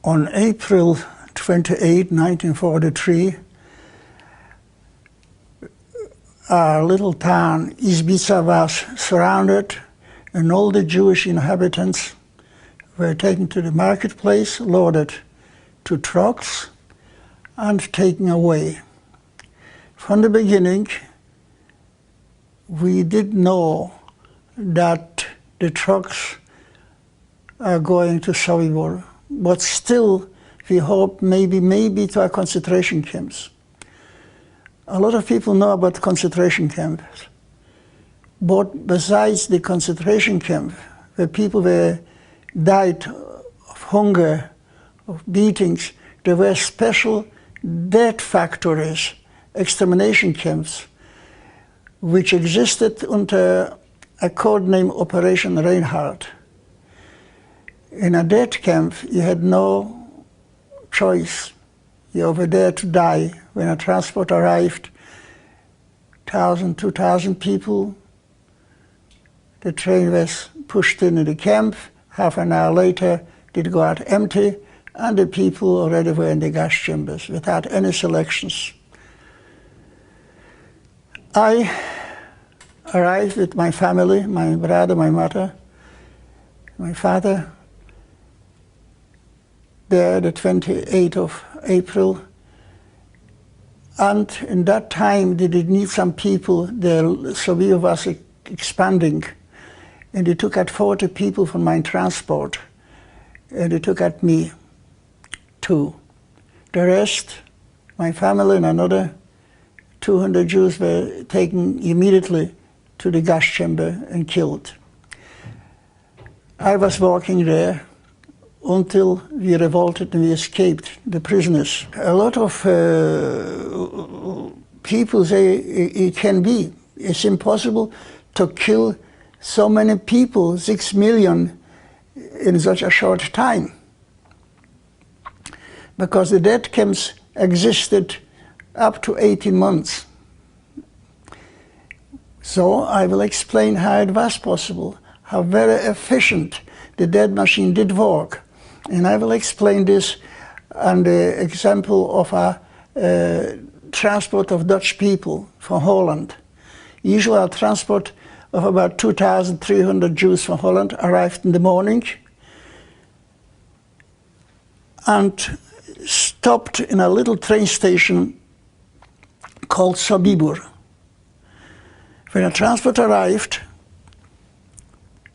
On April 28, 1943, our little town, Izbica, was surrounded, and all the Jewish inhabitants were taken to the marketplace, loaded to trucks, and taken away. From the beginning, we did know that the trucks are going to Sobibor, but still we hope maybe to our concentration camps. A lot of people know about concentration camps, but besides the concentration camp, where people died of hunger, of beatings, there were special death factories, extermination camps, which existed under a code name Operation Reinhardt. In a death camp, you had no choice. You were there to die. When a transport arrived, 1,000, 2,000 people, the train was pushed into the camp. Half an hour later, it go out empty, and the people already were in the gas chambers without any selections. I arrived with my family, my brother, my mother, my father, there the 28th of April. And in that time, they did need some people. The Soviet was expanding, and they took out 40 people from my transport, and they took out me too. The rest, my family and another 200 Jews were taken immediately to the gas chamber and killed. I was working there until we revolted and we escaped, the prisoners. A lot of people say it's impossible to kill so many people, 6 million, in such a short time. Because the death camps existed up to 18 months. So I will explain how it was possible, how very efficient the death machine did work. And I will explain this on the example of a transport of Dutch people from Holland. Usually a transport of about 2,300 Jews from Holland arrived in the morning and stopped in a little train station called Sobibor. When a transport arrived,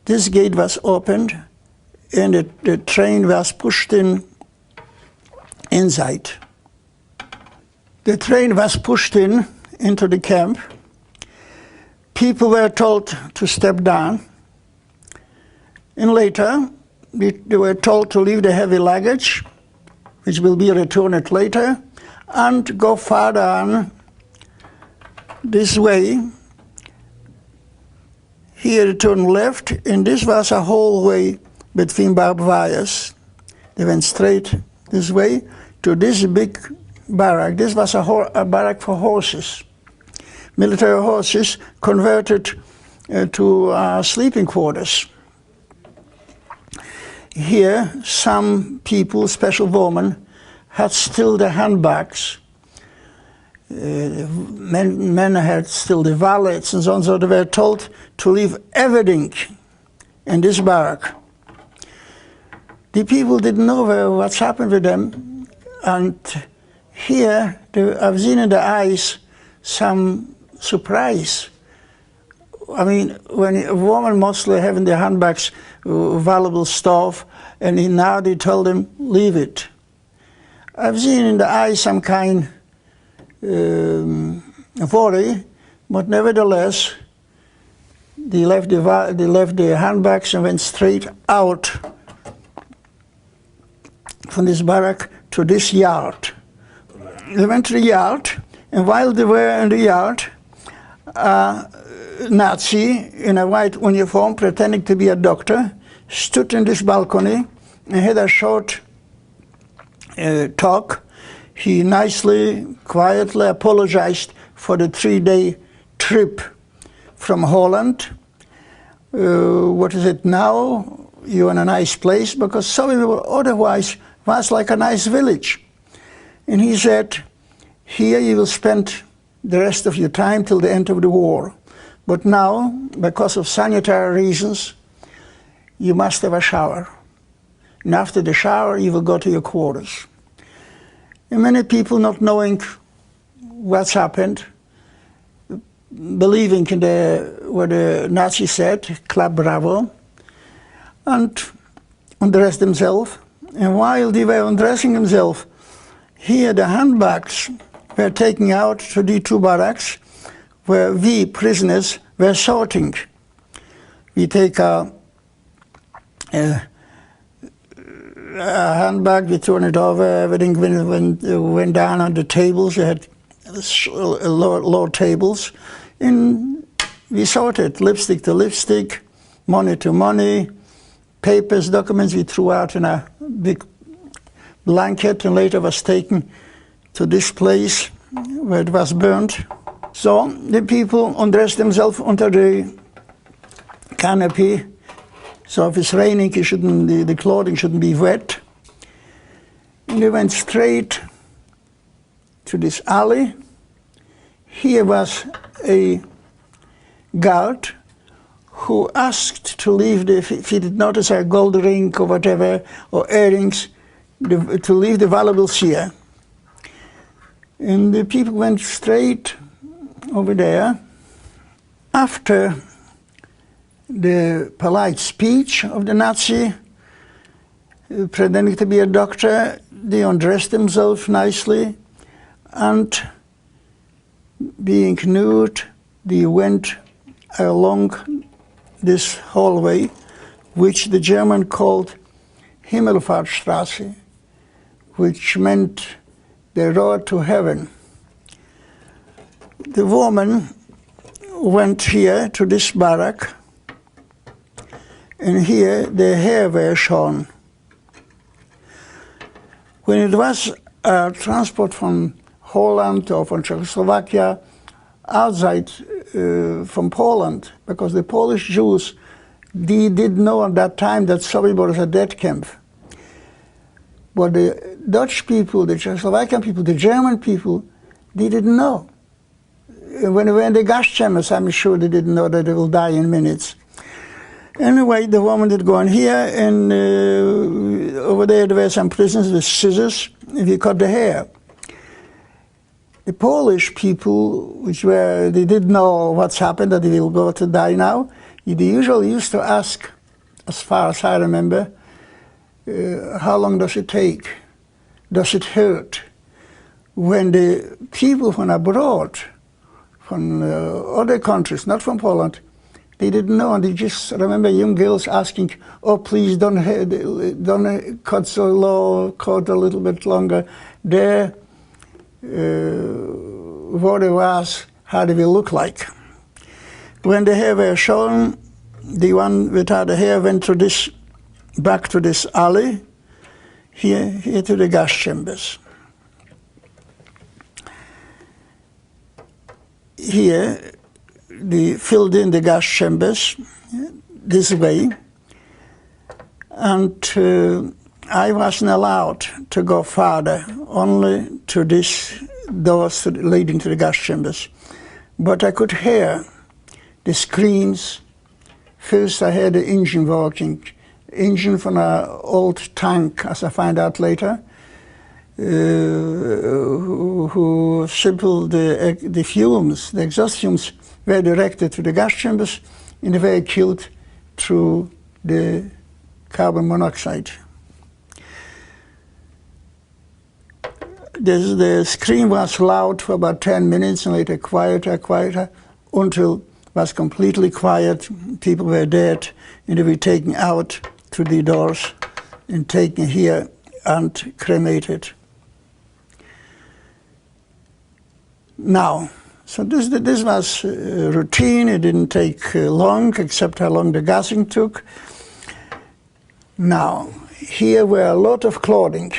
this gate was opened and the train was pushed inside. The train was pushed into the camp. People were told to step down, and later they were told to leave the heavy luggage, which will be returned later, and go farther on this way. Here turn left, and this was a hallway between barbed wires. They went straight this way to this big barrack. This was a barrack for horses, military horses converted to sleeping quarters. Here, some people, special women, had still the handbags. Men had still the wallets and so on, so they were told to leave everything in this barrack. The people didn't know what's happened with them, and here I've seen in the eyes some surprise. I mean, when a woman mostly having their handbags, valuable stuff, and now they told them, leave it. I've seen in the eyes some kind of worry, but nevertheless, they left their handbags and went straight out from this barrack to this yard. They went to the yard, and while they were in the yard, a Nazi in a white uniform, pretending to be a doctor, stood in this balcony and had a short talk. He nicely, quietly apologized for the 3-day trip from Holland. What is it now? You're in a nice place, because Sobibor otherwise was like a nice village. And he said, here you will spend the rest of your time till the end of the war. But now, because of sanitary reasons, you must have a shower. And after the shower, you will go to your quarters. And many people, not knowing what's happened, believing in what the Nazis said, Club Bravo, and undressed themselves. And while they were undressing themselves, here the handbags were taken out to the two barracks where we prisoners were sorting. We take a handbag, we turn it over, everything went down on the tables. We had low tables, and we sorted lipstick to lipstick, money to money, papers, documents we threw out in a big blanket, and later was taken to this place where it was burnt. So the people undressed themselves under the canopy. So if it's raining, the clothing shouldn't be wet. And they went straight to this alley. Here was a guard who asked to leave, if he did notice a gold ring or whatever, or earrings, to leave the valuables here. And the people went straight over there. After the polite speech of the Nazi, pretending to be a doctor, they undressed themselves nicely, and being nude, they went along this hallway, which the German called Himmelfahrtstraße, which meant the road to heaven. The woman went here to this barrack, and here the hair were shown. When it was transport from Holland or from Czechoslovakia outside from Poland, because the Polish Jews, they did know at that time that Sobibor was a death camp. But the Dutch people, the Czechoslovakian people, the German people, they didn't know. When they were in the gas chambers, I'm sure they didn't know that they will die in minutes. Anyway, the woman did go in here, and over there were some prisoners with scissors, and we cut the hair. The Polish people, they didn't know what's happened, that they will go to die now, they usually used to ask, as far as I remember, how long does it take? Does it hurt? When the people from abroad, from other countries, not from Poland, they didn't know, and they just remember young girls asking, oh, please don't cut so low, cut a little bit longer. There, what it was, how they will look like. When the hair were shown, the one without the hair went to this, back to this alley, here to the gas chambers. Here, they filled in the gas chambers this way, and I wasn't allowed to go farther, only to these doors leading to the gas chambers. But I could hear the screams. First I heard the engine working, engine from an old tank, as I find out later, who simple the fumes, the exhaust fumes, were directed to the gas chambers, and they were killed through the carbon monoxide. The scream was loud for about 10 minutes, and later quieter, until it was completely quiet. People were dead, and they were taken out through the doors and taken here and cremated. Now, so this was routine. It didn't take long, except how long the gassing took. Now, here were a lot of clothing.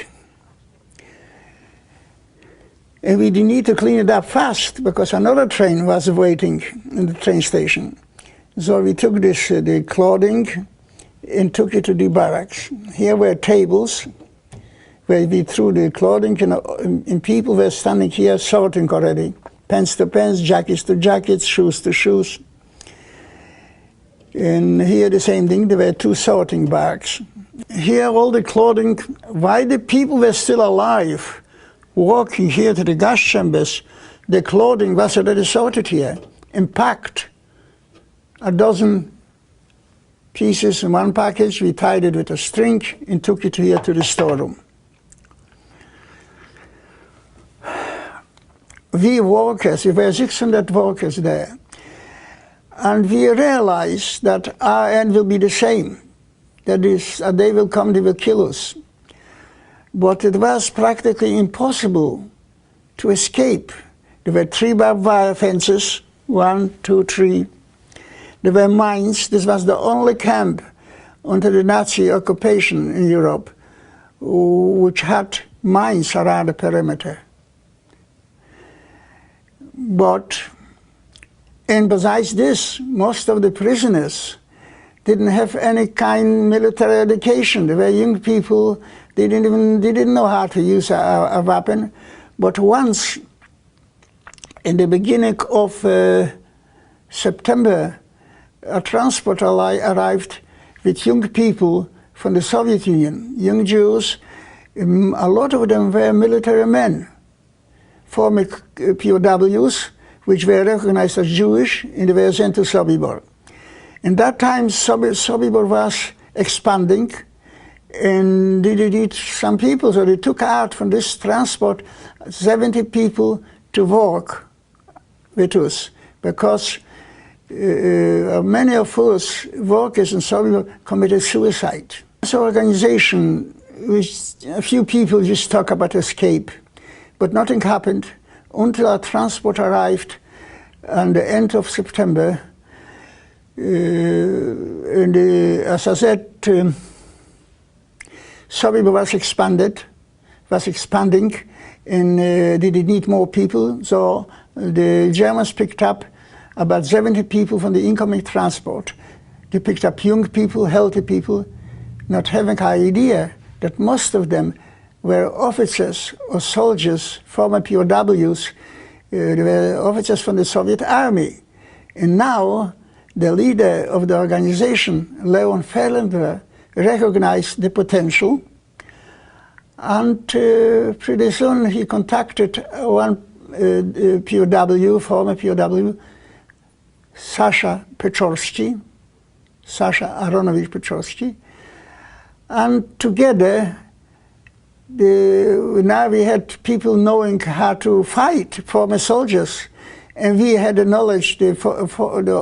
And we didn't need to clean it up fast, because another train was waiting in the train station. So we took this, the clothing, and took it to the barracks. Here were tables where we threw the clothing, and people were standing here sorting already. Pants to pants, jackets to jackets, shoes to shoes. And here the same thing, there were 2 sorting bags. Here all the clothing, while the people were still alive, walking here to the gas chambers, the clothing was already sorted here, and packed. A dozen pieces in one package, we tied it with a string and took it here to the storeroom. We workers, there were 600 workers there, and we realized that our end will be the same. That is, a day will come, they will kill us. But it was practically impossible to escape. There were 3 barbed wire fences, 1, 2, 3. There were mines. This was the only camp under the Nazi occupation in Europe which had mines around the perimeter. But, and besides this, most of the prisoners didn't have any kind of military education. They were young people. They didn't know how to use a weapon. But once, in the beginning of September, a transport arrived with young people from the Soviet Union, young Jews. A lot of them were military men, former POWs, which were recognized as Jewish, and they were sent to Sobibor. In that time, Sobibor was expanding, and they did some people, so they took out from this transport 70 people to work with us, because many of us workers in Sobibor committed suicide. This organization, which a few people just talk about escape, but nothing happened until our transport arrived on the end of September. And as I said, Sobibor was expanding, and they did need more people. So the Germans picked up about 70 people from the incoming transport. They picked up young people, healthy people, not having an idea that most of them were officers or soldiers, former POWs. They were officers from the Soviet army. And now the leader of the organization, Leon Ferlender, recognized the potential, and pretty soon he contacted one POW, former POW, Sasha Aronovich Pechorsky, and together now we had people knowing how to fight, former soldiers, and we had the knowledge, the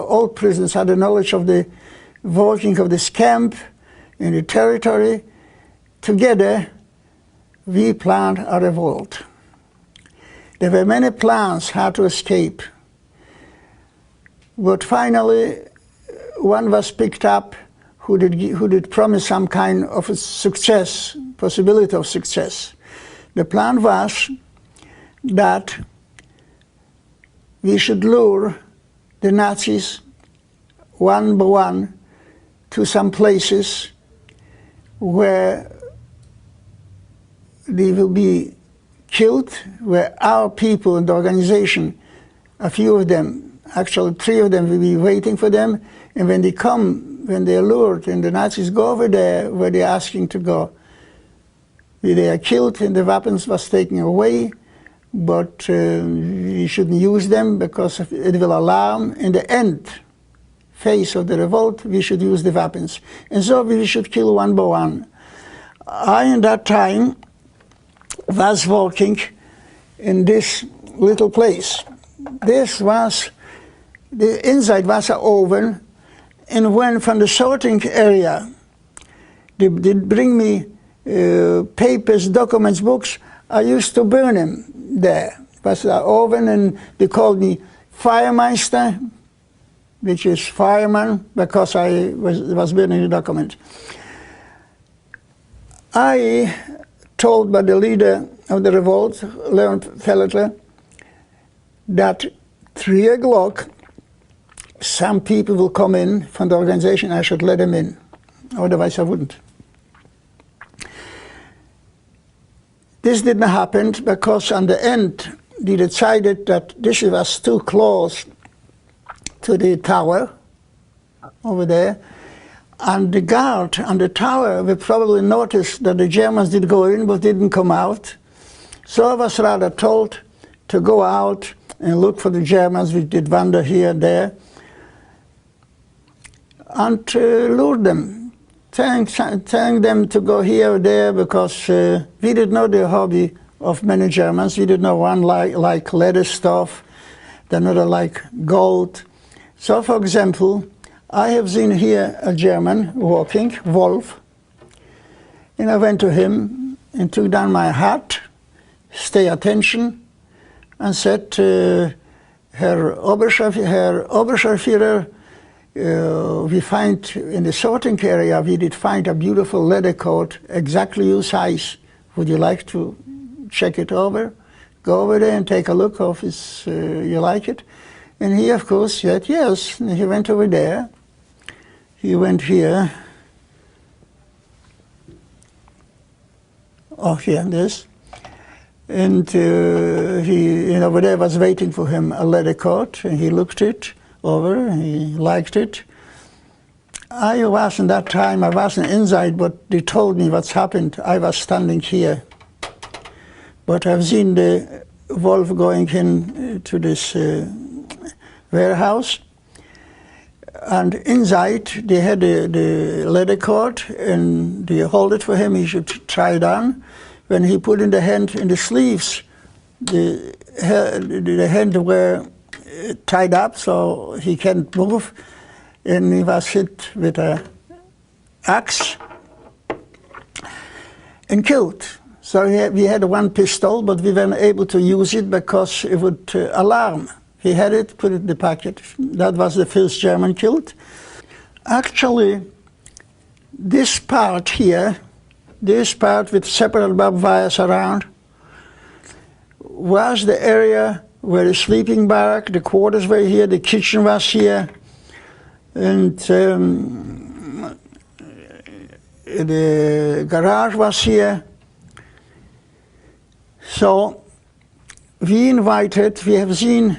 old prisoners had the knowledge of the working of this camp in the territory. Together we planned a revolt. There were many plans how to escape, but finally one was picked up who did promise some kind of a success, possibility of success. The plan was that we should lure the Nazis one by one to some places where they will be killed, where our people in the organization, a few of them, actually 3 of them, will be waiting for them, and when they come, when they are lured and the Nazis go over there where they are asking to go, they are killed and the weapons was taken away, but we shouldn't use them because it will alarm. In the end phase of the revolt, we should use the weapons. And so we should kill one by one. I, in that time, was working in this little place. This was, the inside was an oven, and when from the sorting area they bring me papers, documents, books, I used to burn them there. It was an oven, and they called me Firemeister, which is fireman, because I was burning the document. I told by the leader of the revolt, Leon Ferlender, that 3 o'clock some people will come in from the organization, I should let them in, otherwise I wouldn't. this didn't happen because on the end they decided that this was too close to the tower over there. And the guard on the tower will probably notice that the Germans did go in but didn't come out. So I was rather told to go out and look for the Germans. We did wander here and there and lure them, telling them to go here or there, because we didn't know the hobby of many Germans. We didn't know one like leather stuff, the another like gold. So for example, I have seen here a German walking, Wolf, and I went to him and took down my hat, stay attention, and said, Herr Oberscharführer, we find in the sorting area, we did find a beautiful leather coat, exactly your size. Would you like to check it over? Go over there and take a look if you like it. And he, of course, said yes. And he went over there. He went here. Oh, here, this. And he, over there was waiting for him a leather coat, and he looked it over, and he liked it. I wasn't that time, I wasn't inside, but they told me what's happened. I was standing here. But I've seen the Wolf going in to this warehouse, and inside they had the leather coat, and they hold it for him, he should try it on. When he put in the hand in the sleeves, the hand were tied up so he can't move, and he was hit with an axe and killed. So we had one pistol, but we weren't able to use it because it would alarm. He had it, put it in the pocket. That was the first German killed. Actually, this part here, this part with separate barbed wires around, was the area where the sleeping barrack, the quarters were here, the kitchen was here, and the garage was here. So we have seen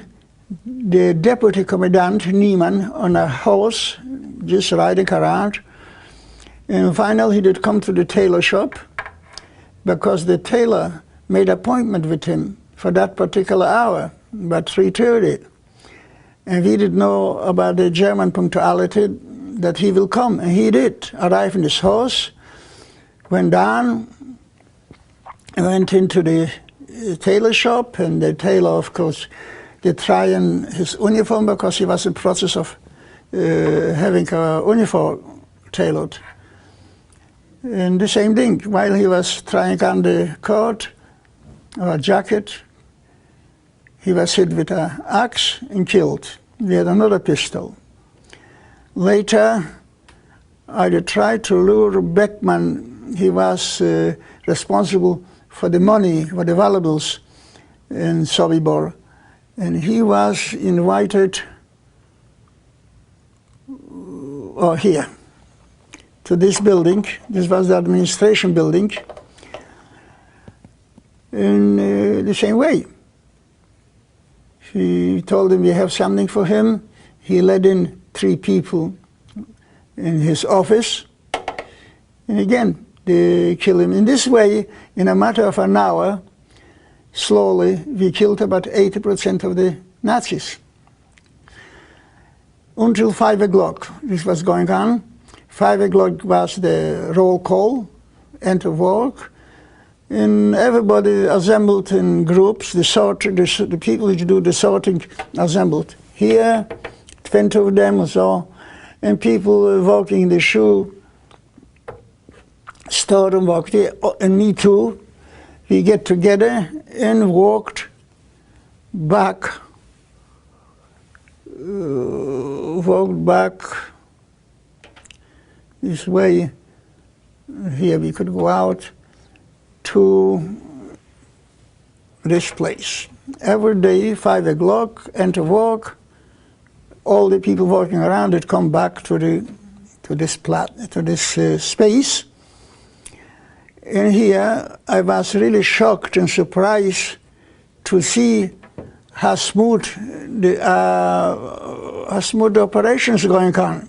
the deputy commandant, Niemann, on a horse, just riding around. And finally he did come to the tailor shop because the tailor made an appointment with him for that particular hour, about 3:30. And we didn't know about the German punctuality that he will come, and he did. Arrived in his horse, went down, went into the tailor shop, and the tailor, of course, did try on his uniform because he was in the process of having a uniform tailored. And the same thing, while he was trying on the coat or jacket, he was hit with an axe and killed. We had another pistol. Later, I tried to lure Beckman. He was responsible for the money, for the valuables in Sobibor. And he was invited here, to this building. This was the administration building. In the same way. He told him we have something for him. He let in 3 people in his office. And again, they killed him. In this way, in a matter of an hour, slowly, we killed about 80% of the Nazis. Until 5 o'clock, this was going on. 5 o'clock was the roll call, end of work. And everybody assembled in groups, the people who do the sorting assembled here, 20 of them or so, and people walking in the shoe, stored and walked here, and me too. We get together and walked back, this way. Here we could go out to this place. Every day, 5 o'clock, enter work. All the people walking around would come back to this space. And here I was really shocked and surprised to see how smooth the operations going on.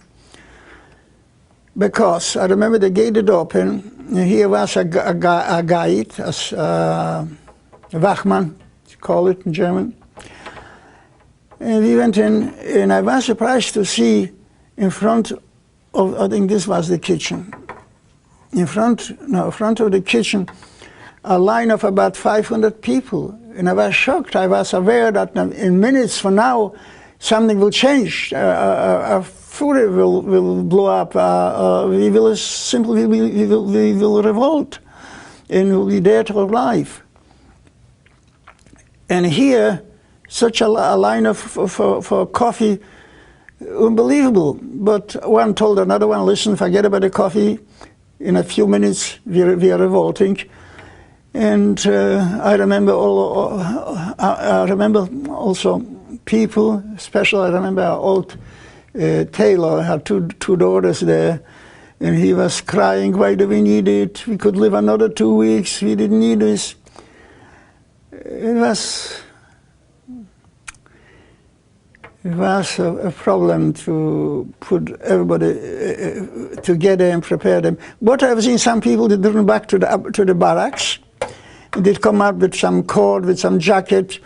Because I remember the gate had opened, and here was a guide, a Wachmann, you call it in German. And we went in, and I was surprised to see in front of, I think this was the kitchen, in front of the kitchen, a line of about 500 people. And I was shocked. I was aware that in minutes from now, something will change. A fury will blow up. We will simply we will revolt, and we'll be dead or alive. And here, such a line for coffee, unbelievable. But one told another one, listen, forget about the coffee. In a few minutes, we are revolting. And I remember also people, especially I remember our old tailor had two daughters there, and he was crying, why do we need it? We could live another 2 weeks, we didn't need this. It was a problem to put everybody together and prepare them. But I've seen some people that driven back to the barracks. They'd come out with some cord, with some jacket,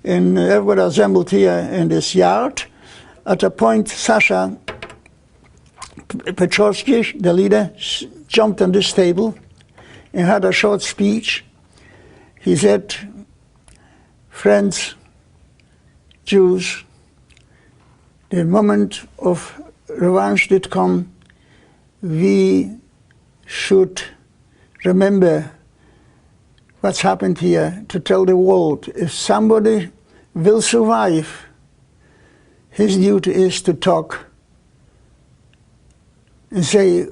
and everybody assembled here in this yard. At a point, Sasha Pechorsky, the leader, jumped on this table and had a short speech. He said, friends, Jews, the moment of revenge did come. We should remember what's happened here, to tell the world, if somebody will survive, his duty is to talk and say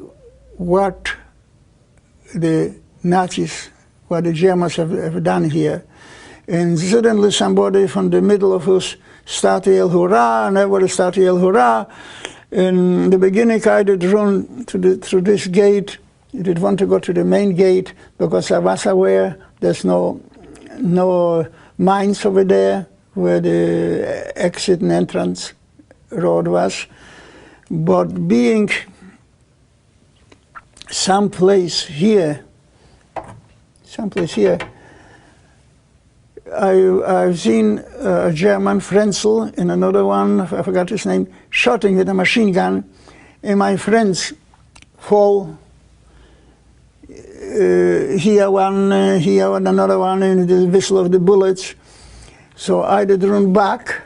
what the Nazis, what the Germans have done here. And suddenly somebody from the middle of us started to yell hurrah, and everybody started to yell hurrah. In the beginning I did run through this gate. I did want to go to the main gate because I was aware there's no mines over there where the exit and entrance road was. But being someplace here, I've seen a German, Frenzel, and another one, I forgot his name, shooting with a machine gun, and my friends fall. Here one, another one, and the whistle of the bullets. So I did run back,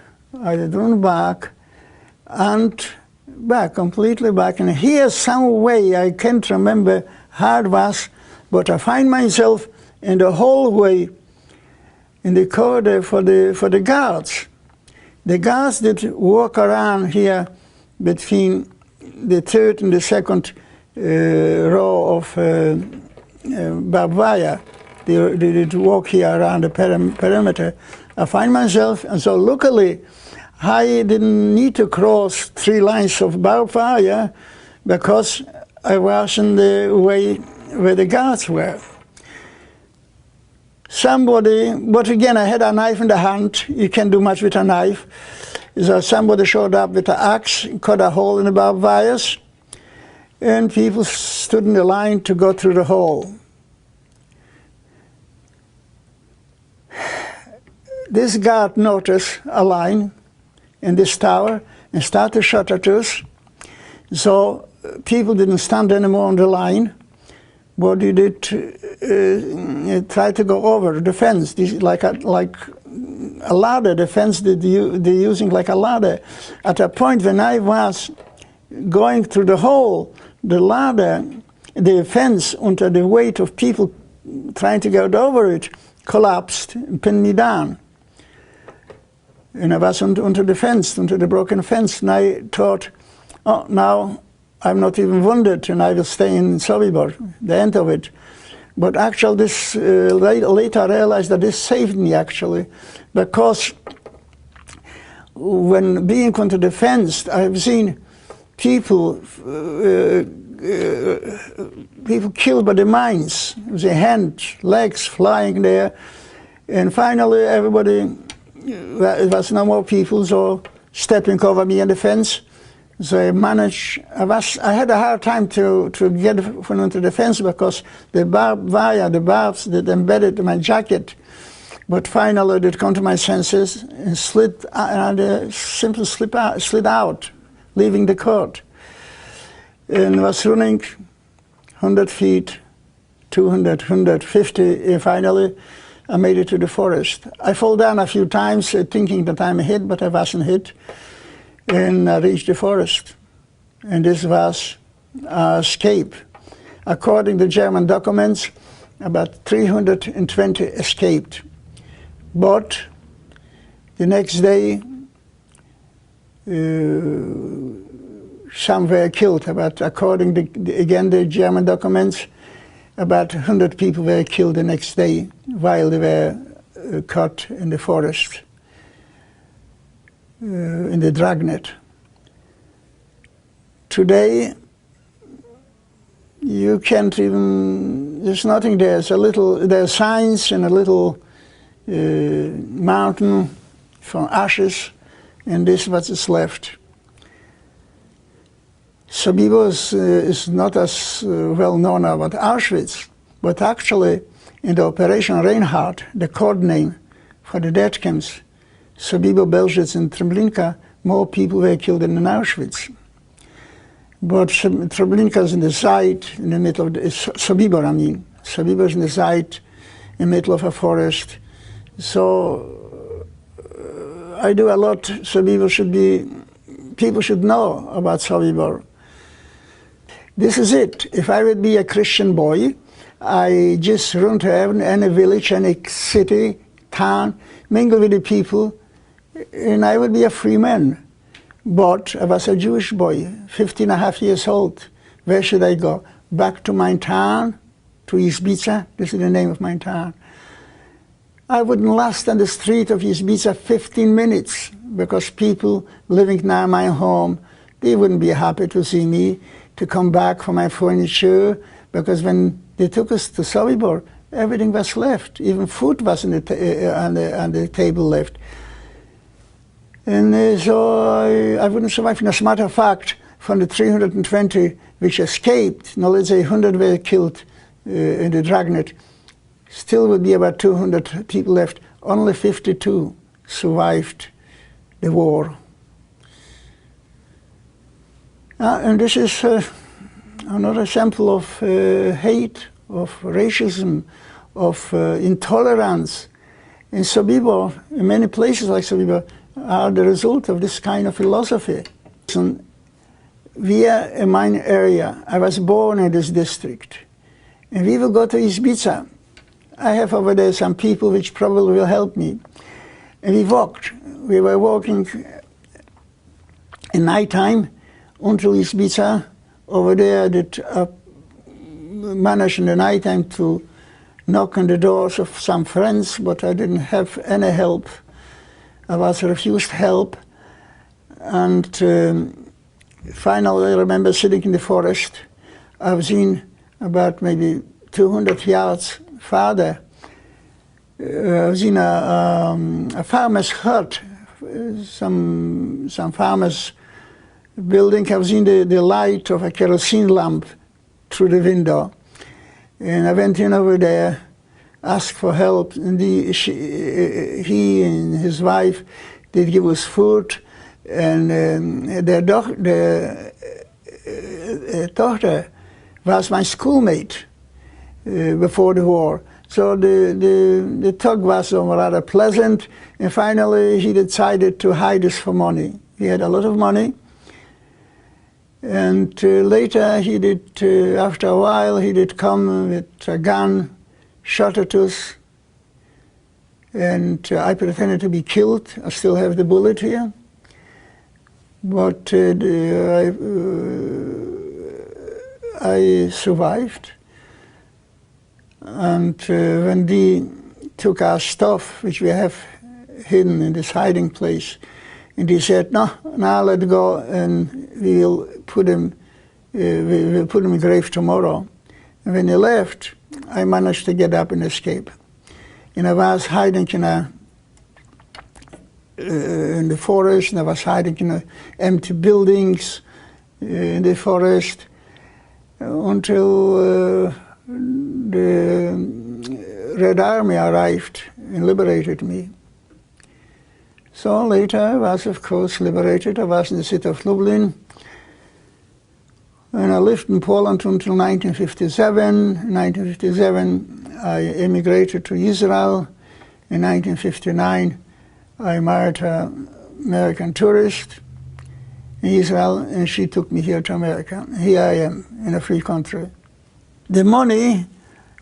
completely back. And here some way, I can't remember how it was, but I find myself in the hallway, in the corridor for the guards. The guards did walk around here between the third and the second row of barbed wire. They did walk here around the perimeter. I find myself, and so luckily I didn't need to cross 3 lines of barbed wire because I was in the way where the guards were. Somebody, but again I had a knife in the hand, you can't do much with a knife. So somebody showed up with an axe, cut a hole in the barbed wires, and people stood in the line to go through the hole. This guard noticed a line in this tower and started to shoot at us. So people didn't stand anymore on the line, but they did try to go over the fence, like a ladder. The fence they're using like a ladder. At a point when I was going through the hole, the ladder, the fence, under the weight of people trying to get over it, collapsed and pinned me down. And I was under the fence, under the broken fence, and I thought, oh, now I'm not even wounded, and I will stay in Sobibor, the end of it. But actually, this later I realized that this saved me, actually, because when being under the fence, I've seen people, people killed by the mines, their hands, legs flying there. And finally everybody, it was no more people, so stepping over me on the fence. So I managed, I had a hard time to get from under the fence because the barbed wire, the barbs that embedded in my jacket. But finally I did come to my senses and slid out, leaving the court. And was running 100 feet, 200, 150, and finally I made it to the forest. I fall down a few times thinking that I'm hit, but I wasn't hit. And I reached the forest. And this was our escape. According to German documents, about 320 escaped. But the next day, some were killed. But according to, again, the German documents, about 100 people were killed the next day while they were caught in the forest, in the dragnet. Today, you can't even, there's nothing there. There's signs and a little mountain from ashes, and this is what is left. Sobibor is not as well known about Auschwitz, but actually in the Operation Reinhardt, the code name for the death camps, Sobibor, Belzec and Treblinka, more people were killed than in Auschwitz. But Treblinka is in the side, in the middle of the, Sobibor, I mean. Sobibor is in the side, in the middle of a forest. So I do a lot. Sobibor should be, people should know about Sobibor. This is it. If I would be a Christian boy, I just run to any village, any city, town, mingle with the people, and I would be a free man. But I was a Jewish boy, 15 and a half years old. Where should I go? Back to my town, to Izbica. This is the name of my town. I wouldn't last on the street of Izbica 15 minutes because people living near my home, they wouldn't be happy to see me, to come back for my furniture, because when they took us to Sobibor, everything was left. Even food was on the table left. And so I wouldn't survive. And as a matter of fact, from the 320 which escaped, now let's say 100 were killed in the dragnet, still would be about 200 people left. Only 52 survived the war. And this is another example of hate, of racism, of intolerance. In Sobibor, in many places like Sobibor, are the result of this kind of philosophy. We are a mine area. I was born in this district. And we will go to Izbica. I have over there some people which probably will help me. And we walked. We were walking in nighttime until Izbica. Over there I did manage in the nighttime to knock on the doors of some friends, but I didn't have any help. I was refused help, and finally I remember sitting in the forest. I've seen about maybe 200 yards farther. I've seen a farmer's hut, some farmer's building. I've seen the light of a kerosene lamp through the window. And I went in over there, asked for help, and he and his wife did give us food, and their daughter was my schoolmate before the war. So the talk was rather pleasant, and finally he decided to hide us for money. He had a lot of money, and later he did, after a while, he did come with a gun, shot at us, and I pretended to be killed. I still have the bullet here, but I survived. And when they took our stuff, which we have hidden in this hiding place, And he said, no, now let go, and we'll put him in the grave tomorrow. And when he left, I managed to get up and escape. And I was hiding in the forest, and I was hiding in empty buildings in the forest until the Red Army arrived and liberated me. So later I was, of course, liberated. I was in the city of Lublin. And I lived in Poland until 1957. In 1957, I emigrated to Israel. In 1959, I married an American tourist in Israel, and she took me here to America. Here I am, in a free country. The money,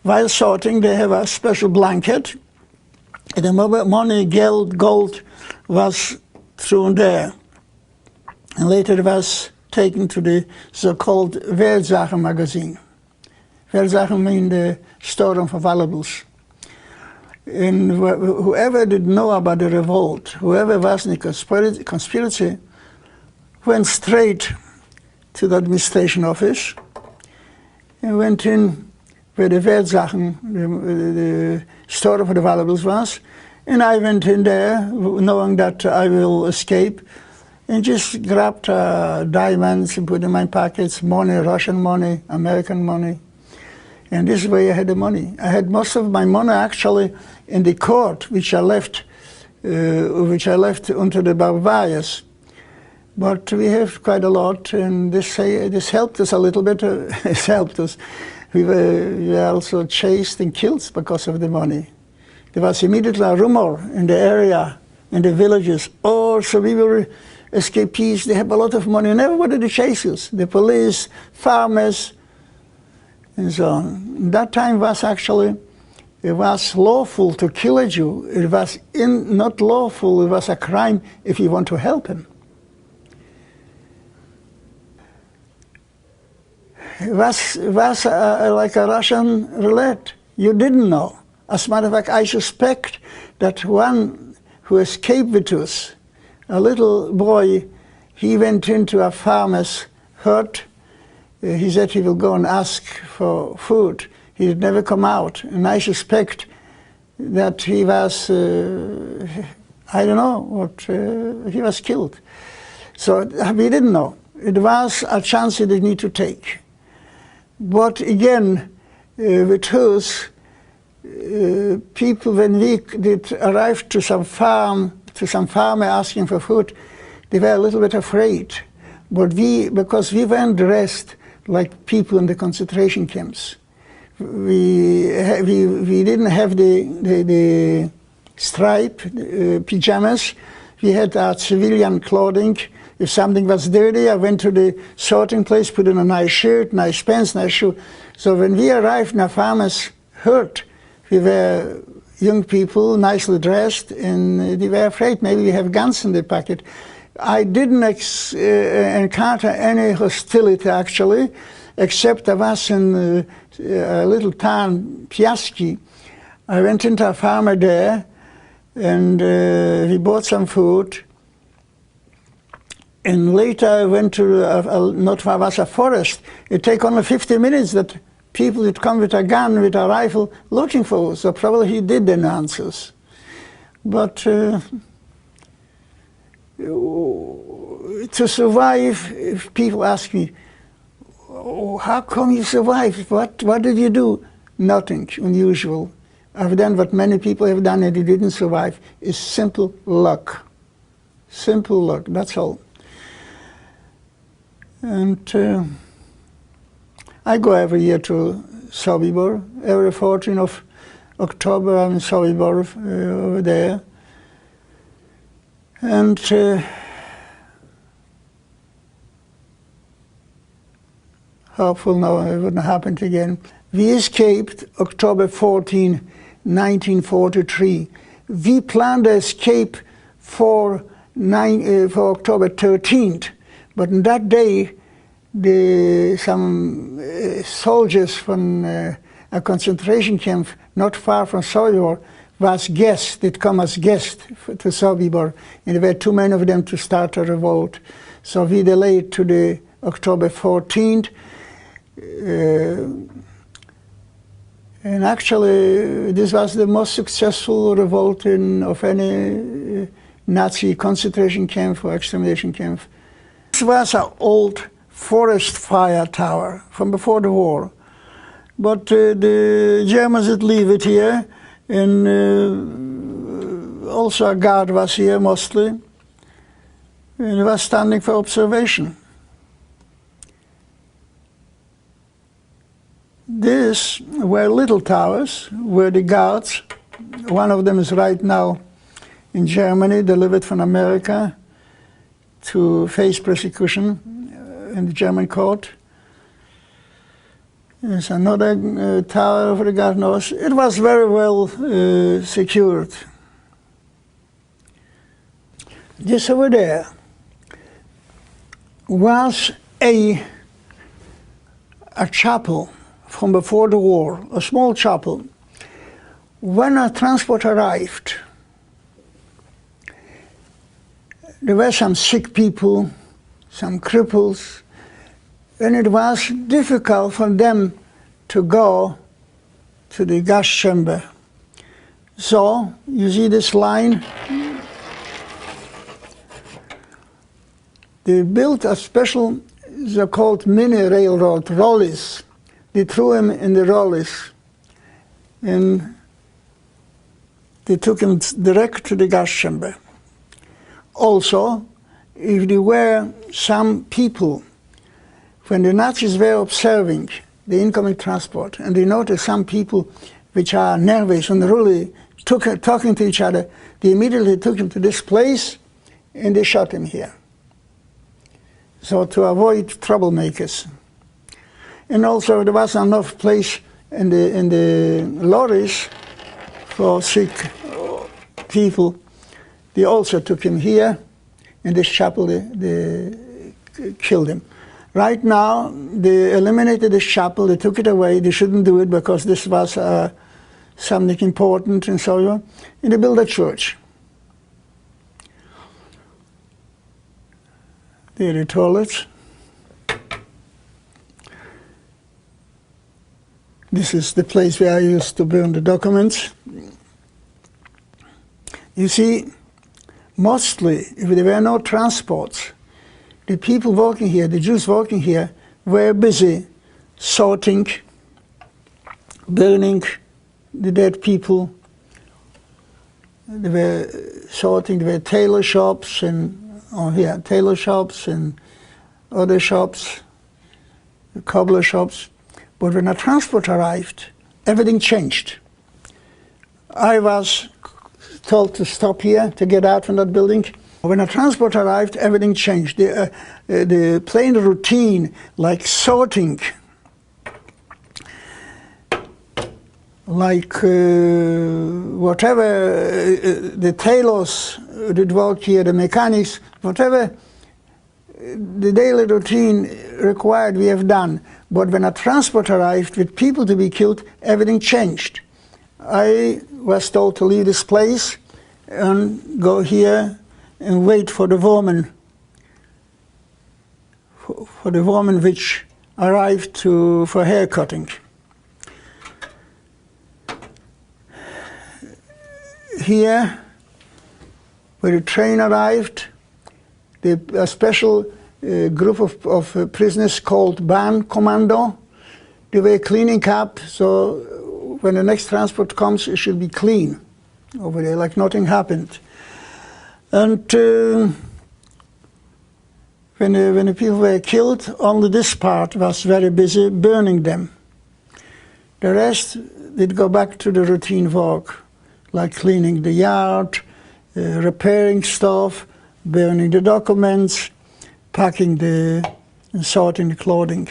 while sorting, they have a special blanket. And the money, gold, was thrown there. And later it was taken to the so-called Wertsachen magazine. Wertsachen mean the storeroom for valuables. And whoever did know about the revolt, whoever was in the conspiracy, went straight to the administration office and went in where the Wertsachen, the storeroom for the valuables was. And I went in there knowing that I will escape, and just grabbed diamonds and put in my pockets, money, Russian money, American money. And this way I had the money. I had most of my money actually in the court, which I left under the barbarians. But we have quite a lot, and this helped us a little bit. It helped us. We were also chased and killed because of the money. There was immediately a rumor in the area, in the villages. Oh, so we were escapees. They have a lot of money, and everybody to chase us. The police, farmers, and so on. That time was actually, it was lawful to kill a Jew. It was not lawful. It was a crime if you want to help him. It was like a Russian roulette. You didn't know. As a matter of fact, I suspect that one who escaped with us, a little boy, he went into a farmer's hut. He said he will go and ask for food. He did never come out. And I suspect that he was, I don't know, what, he was killed. So we didn't know. It was a chance that they need to take. But again, with us, people, when we did arrive to some farmer asking for food, they were a little bit afraid. But because we weren't dressed like people in the concentration camps, we didn't have the stripe pajamas. We had our civilian clothing. If something was dirty, I went to the sorting place, put in a nice shirt, nice pants, nice shoe. So when we arrived in a farmer's hut, we were young people, nicely dressed, and they were afraid maybe we have guns in the pocket. I didn't encounter any hostility, actually, except I was in a little town, Piaski. I went into a farmer there, and we bought some food. And later I went to not far was a forest. It took only 50 minutes that people would come with a gun, with a rifle, looking for us. So probably he did denounce us. But to survive, if people ask me, oh, how come you survived? What did you do? Nothing unusual. I've done what many people have done and they didn't survive. It's simple luck. Simple luck, that's all. And I go every year to Sobibor. Every 14th of October I'm in Sobibor over there. And hopefully no, it wouldn't happen again. We escaped October 14, 1943. We planned to escape for October 13th. But on that day, some soldiers from a concentration camp not far from Sobibor was guests, did come as guests to Sobibor, and there were too many of them to start a revolt. So we delayed to the October 14th. And actually, this was the most successful revolt of any Nazi concentration camp or extermination camp. This was an old forest fire tower from before the war. But the Germans did leave it here, and also a guard was here mostly, and it was standing for observation. These were little towers where the guards, one of them is right now in Germany, delivered from America to face persecution in the German court. There's another tower for the guard. It was very well secured. This over there was a chapel from before the war, a small chapel. When a transport arrived, there were some sick people, some cripples, and it was difficult for them to go to the gas chamber. So, you see this line? They built a special, they're called mini railroad, rollies. They threw him in the rollies, and they took him direct to the gas chamber. Also, if there were some people, when the Nazis were observing the incoming transport, and they noticed some people which are nervous and really talking to each other, they immediately took him to this place, and they shot him here. So to avoid troublemakers. And also there was enough place in the lorries for sick people. They also took him here, in this chapel they killed him. Right now, they eliminated this chapel, they took it away, they shouldn't do it because this was something important and so on, and they built a church. There are the toilets. This is the place where I used to burn the documents. You see, mostly, if there were no transports, the people working here, the Jews working here, were busy sorting, burning the dead people. They were sorting, there were tailor shops and tailor shops and other shops, cobbler shops. But when a transport arrived, everything changed. I was told to stop here, to get out from that building. When a transport arrived, everything changed. The plain routine, like sorting, like whatever the tailors did work here, the mechanics, whatever the daily routine required, we have done. But when a transport arrived with people to be killed, everything changed. I was told to leave this place and go here and wait for the woman, for the woman which arrived for hair cutting. Here, where the train arrived, a special group of prisoners called Bahn Commando, they were cleaning up, so when the next transport comes, it should be clean over there, like nothing happened. And when the people were killed, only this part was very busy burning them. The rest did go back to the routine work, like cleaning the yard, repairing stuff, burning the documents, packing and sorting the clothing.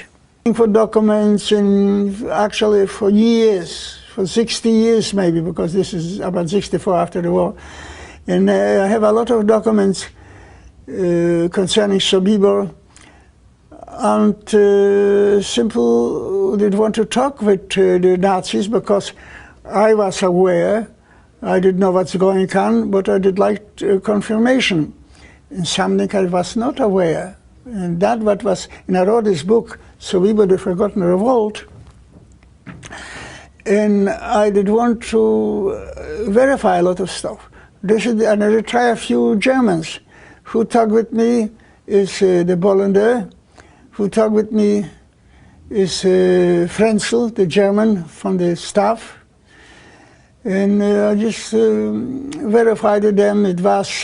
For documents, and actually for years, for 60 years maybe, because this is about 64 after the war. And I have a lot of documents concerning Sobibor, and simple did want to talk with the Nazis because I was aware I didn't know what's going on, but I did like confirmation in something I was not aware. And that what was, and I wrote this book, So We Were the Forgotten Revolt, and I did want to verify a lot of stuff. And I did try a few Germans. Who talked with me is the Bolender. Who talked with me is Frenzel, the German from the staff. And I just verified with them. It was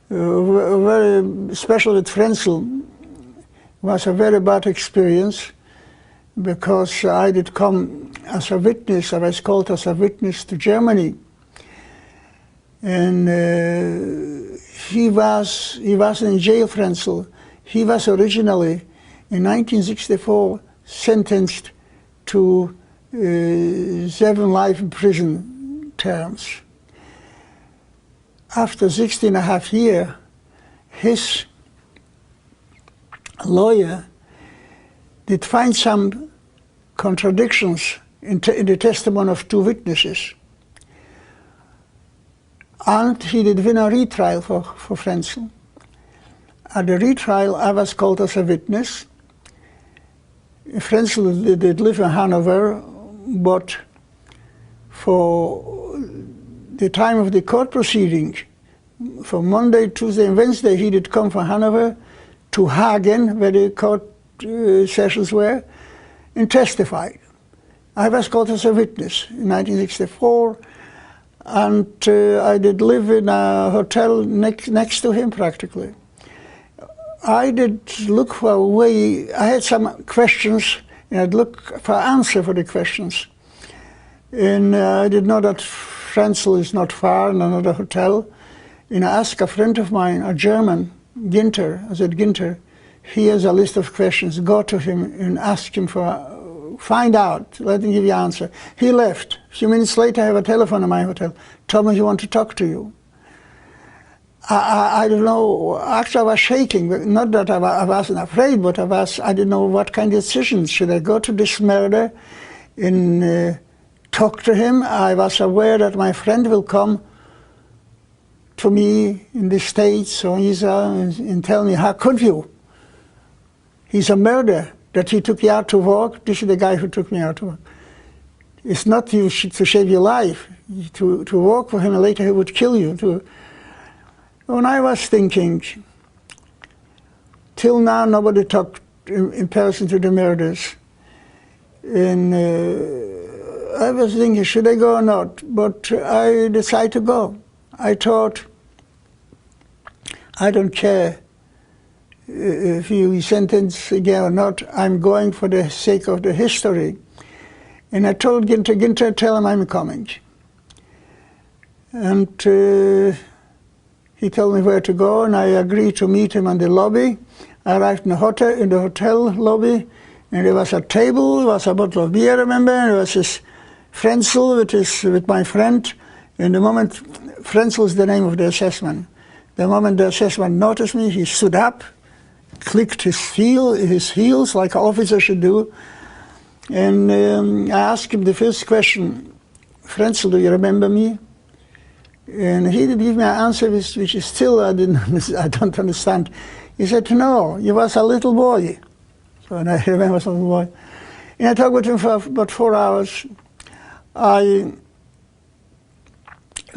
very special with Frenzel. It was a very bad experience because I did come as a witness. I was called as a witness to Germany. And he was in jail, Frenzel. He was originally, in 1964, sentenced to 7 life in prison terms. After 16.5 years, his lawyer did find some contradictions in the testimony of 2 witnesses. And he did win a retrial for Frenzel. At the retrial, I was called as a witness. Frenzel did live in Hanover, but for the time of the court proceeding, for Monday, Tuesday, and Wednesday, he did come from Hanover to Hagen, where the court sessions were, and testified. I was called as a witness in 1964, and I did live in a hotel next to him practically. I did look for a way. I had some questions, and I'd look for an answer for the questions. And I did know that Frenzel is not far in another hotel. And I asked a friend of mine, a German, Ginter. I said, Ginter, he has a list of questions. Go to him and ask him for, find out, let him give you an answer. He left. A few minutes later, I have a telephone in my hotel. Told me he wanted to talk to you. I don't know, actually I was shaking, not that I wasn't afraid, but I didn't know what kind of decisions. Should I go to this murder and talk to him? I was aware that my friend will come to me in the States or Israel and tell me, how could you? He's a murderer, that he took you out to work. This is the guy who took me out to work. It's not to save your life, to work for him and later he would kill you. When I was thinking, till now nobody talked in person to the murderers. And I was thinking, should I go or not? But I decided to go. I thought, I don't care if you sentence again or not, I'm going for the sake of the history. And I told Ginter, tell him I'm coming. And he told me where to go, and I agreed to meet him in the lobby. I arrived in the hotel lobby, and there was a table, there was a bottle of beer, I remember, and there was this Frenzel with my friend. And the moment, Frenzel is the name of the assessment. The moment the assessment noticed me, he stood up, clicked his heels like an officer should do, and I asked him the first question, Frenzel, do you remember me? And he did give me an answer which is still I don't understand. He said, no, you was a little boy. So and I remember I was a little boy. And I talked with him for about 4 hours. I've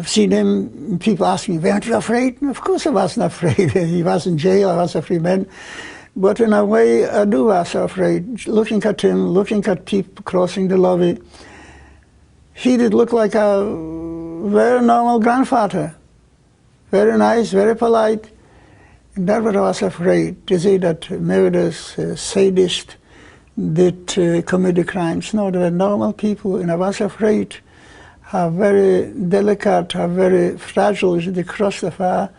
seen him, people ask me, weren't you afraid? Of course I wasn't afraid. He was in jail, I was a free man. But in a way, I do was afraid. Looking at him, looking at people crossing the lobby, he did look like a very normal grandfather. Very nice, very polite. And that's what I was afraid, to say that murderers, sadists, did commit the crimes. No, they were normal people, and I was afraid how very delicate, how very fragile is the crust of our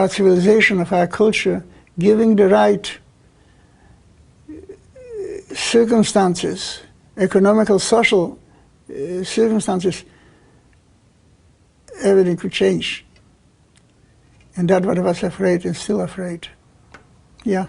civilization, of our culture, giving the right circumstances, economical, social circumstances, everything could change. And that's what I was afraid and still afraid. Yeah.